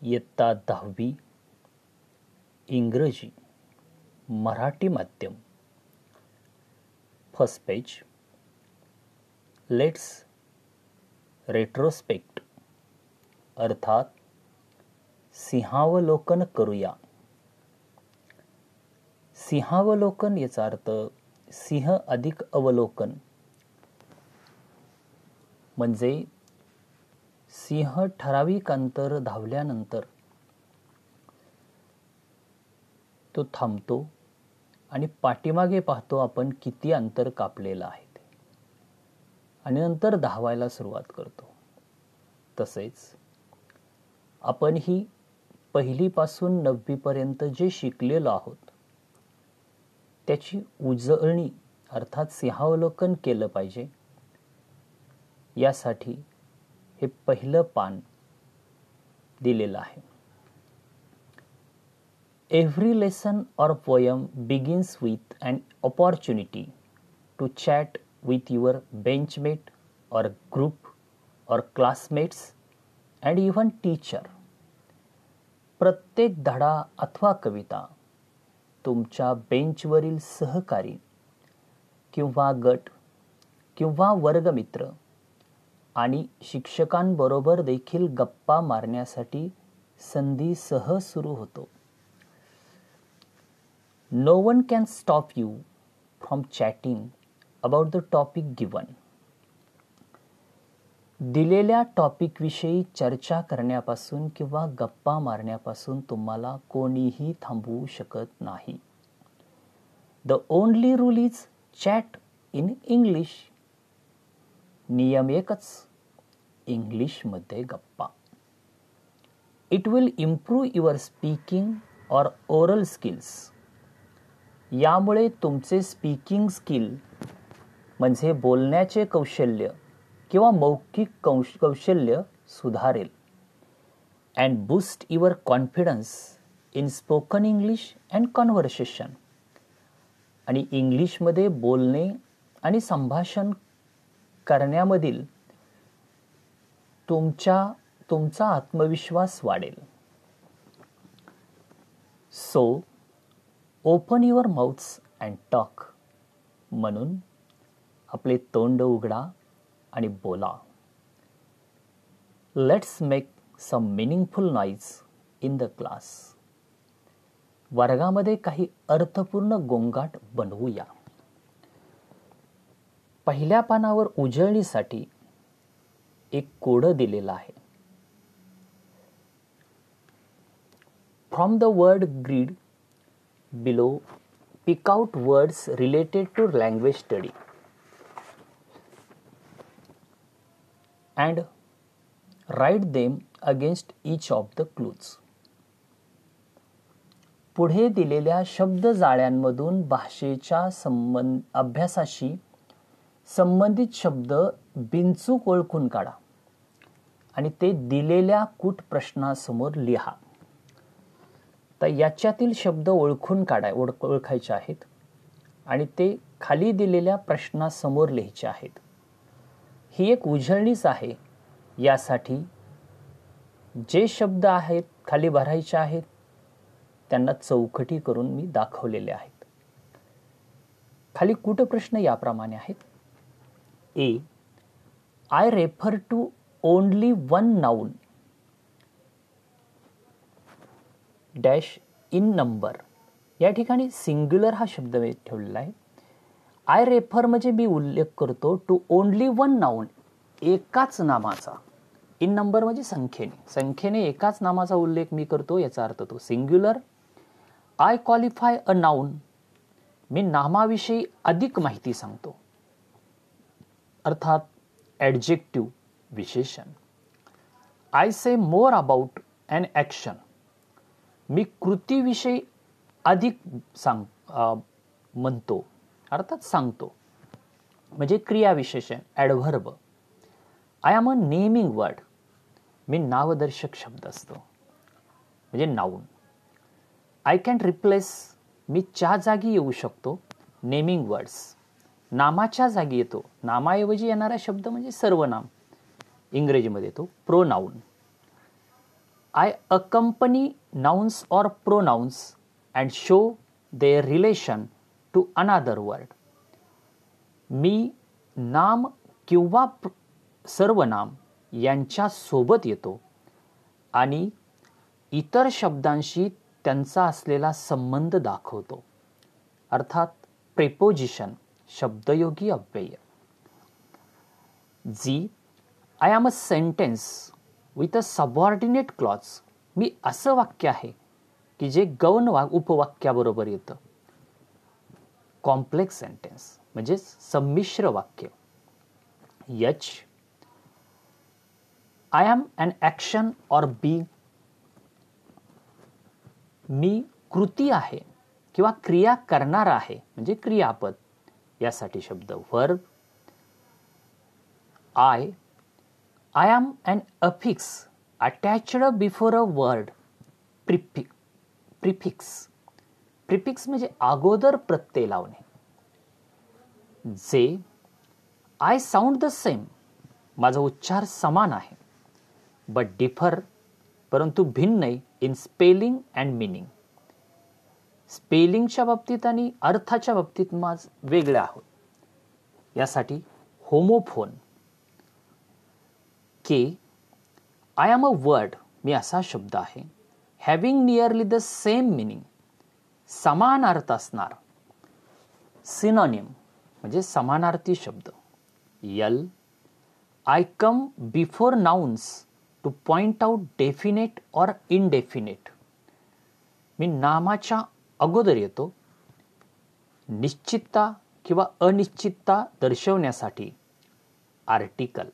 इयत्ता 10वी इंग्रजी मराठी माध्यम. First page. लेट्स रेट्रोस्पेक्ट अर्थात सिंहावलोकन करूया. सिंहावलोकन याचा अर्थ सिंह अधिक अवलोकन, म्हणजे सिंह ठराविक अंतर धावल्यानंतर तो थांबतो आणि पाठीमागे पाहतो आपण किती अंतर कापलेलं आहे ते, आणि नंतर धावायला सुरुवात करतो. तसेच आपण ही पहिलीपासून 9वी पर्यंत जे शिकलेलो आहोत त्याची उजळणी अर्थात सिंहावलोकन केलं पाहिजे. यासाठी हे पहिलं पान दिलेलं आहे. Every lesson or poem begins with an opportunity to chat with your benchmate or group or classmates and even teacher. प्रत्येक धडा अथवा कविता तुमच्या बेंचवरील सहकारी किंवा गट किंवा वर्गमित्र आणि शिक्षकांबरोबर देखील गप्पा मारण्यासाठी संधी सहज सुरू होतो. No one can stop you from chatting about the topic given. दिलेल्या टॉपिक विषयी चर्चा करण्यापासून किंवा गप्पा मारण्यापासून तुम्हाला कोणीही थांबवू शकत नाही. The only rule is chat in English. नियम एकच, इंग्लिशमध्ये गप्पा. It will improve your speaking or oral skills. यामुळे तुमचे स्पीकिंग स्किल म्हणजे बोलण्याचे कौशल्य किंवा मौखिक कौशल्य सुधारेल. And boost your confidence in spoken English and conversation. आणि इंग्लिशमध्ये बोलणे आणि संभाषण करण्यामधील तुमचा आत्मविश्वास वाढेल. So open your mouths and talk. म्हणून आपले तोंड उघडा आणि बोला. Let's make some meaningful noise in the class. वर्गामध्ये काही अर्थपूर्ण गोंगाट बनवूया. पहिल्या पानावर उजळणीसाठी एक कोडं दिलेलं आहे. From the word grid below, pick out words related to language study and write them against each of the clues. पुढे दिलेल्या शब्द जाळ्यांमधून भाषेच्या अभ्यासाशी संबंधित शब्द बिनचूक ओळखून काढा आणि ते दिलेल्या कूट प्रश्नासमोर लिहा. तर याच्यातील शब्द ओळखायचे आहेत आणि ते खाली दिलेल्या प्रश्नासमोर लिहायचे आहेत. ही एक उजळणीच आहे. यासाठी जे शब्द आहेत खाली भरायचे आहेत त्यांना चौकटी करून मी दाखवलेले आहेत. खाली कूट प्रश्न याप्रमाणे आहेत. A. I refer to only one noun dash in number. या ठिकाणी सिंग्युलर हा शब्द मी ठेवलेला आहे. आय रेफर म्हणजे मी उल्लेख करतो टू ओनली वन नाउन, एकाच नामाचा. इन नंबर म्हणजे संख्येने एकाच नामाचा उल्लेख मी करतो, याचा अर्थ तो singular. I qualify a noun, मी नामाविषयी अधिक माहिती सांगतो, अर्थात ॲडजेक्टिव्ह विशेषण. I say more about an action, मी कृतीविषयी अधिक म्हणतो, अर्थात सांगतो, म्हणजे क्रियाविशेषण adverb. I am a naming word, मी नावदर्शक शब्द असतो म्हणजे नाउन. आय कॅन रिप्लेस, मी च्या जागी येऊ शकतो, नेमिंग वर्ड्स. नामाच्या जागी येतो, नामाऐवजी येणारा शब्द म्हणजे सर्वनाम, इंग्रजीमध्ये तो प्रोनाउन. आय अकंपनी नाउन्स और pronouns and show their relation to another word. मी नाम किंवा सर्वनाम यांच्या सोबत येतो आणि इतर शब्दांशी त्यांचा असलेला संबंध दाखवतो. अर्थात प्रेपोजिशन, शब्दयोगी अव्यय. G, I am a sentence with a subordinate clause. मी असं वाक्य आहे की जे गौण उपवाक्याबरोबर येतं. कॉम्प्लेक्स सेंटेन्स म्हणजे संमिश्र वाक्य. H, I am an action or be. मी कृती आहे किंवा क्रिया करणारा आहे म्हणजे क्रियापद, यासाठी शब्द verb. I am an affix attached before a word. Prefix म्हणजे अगोदर प्रत्यय लावणे. जे, आय साऊंड द सेम. माझा उच्चार समान आहे. बट डिफर, परंतु भिन्न इन स्पेलिंग अँड मिनिंग. स्पेलिंगच्या बाबतीत आणि अर्थाच्या बाबतीत माझ वेगळे आहोत. यासाठी homophone. K, I am a word. मी असा शब्द आहे. Having nearly the same meaning. समान अर्थ असणार. सिनोनिम म्हणजे समानार्थी शब्द. L, I come before nouns to point out definite और इनडेफिनेट. मी नामाच्या अगोदर येतो निश्चितता किंवा अनिश्चितता दर्शवण्यासाठी. आर्टिकल.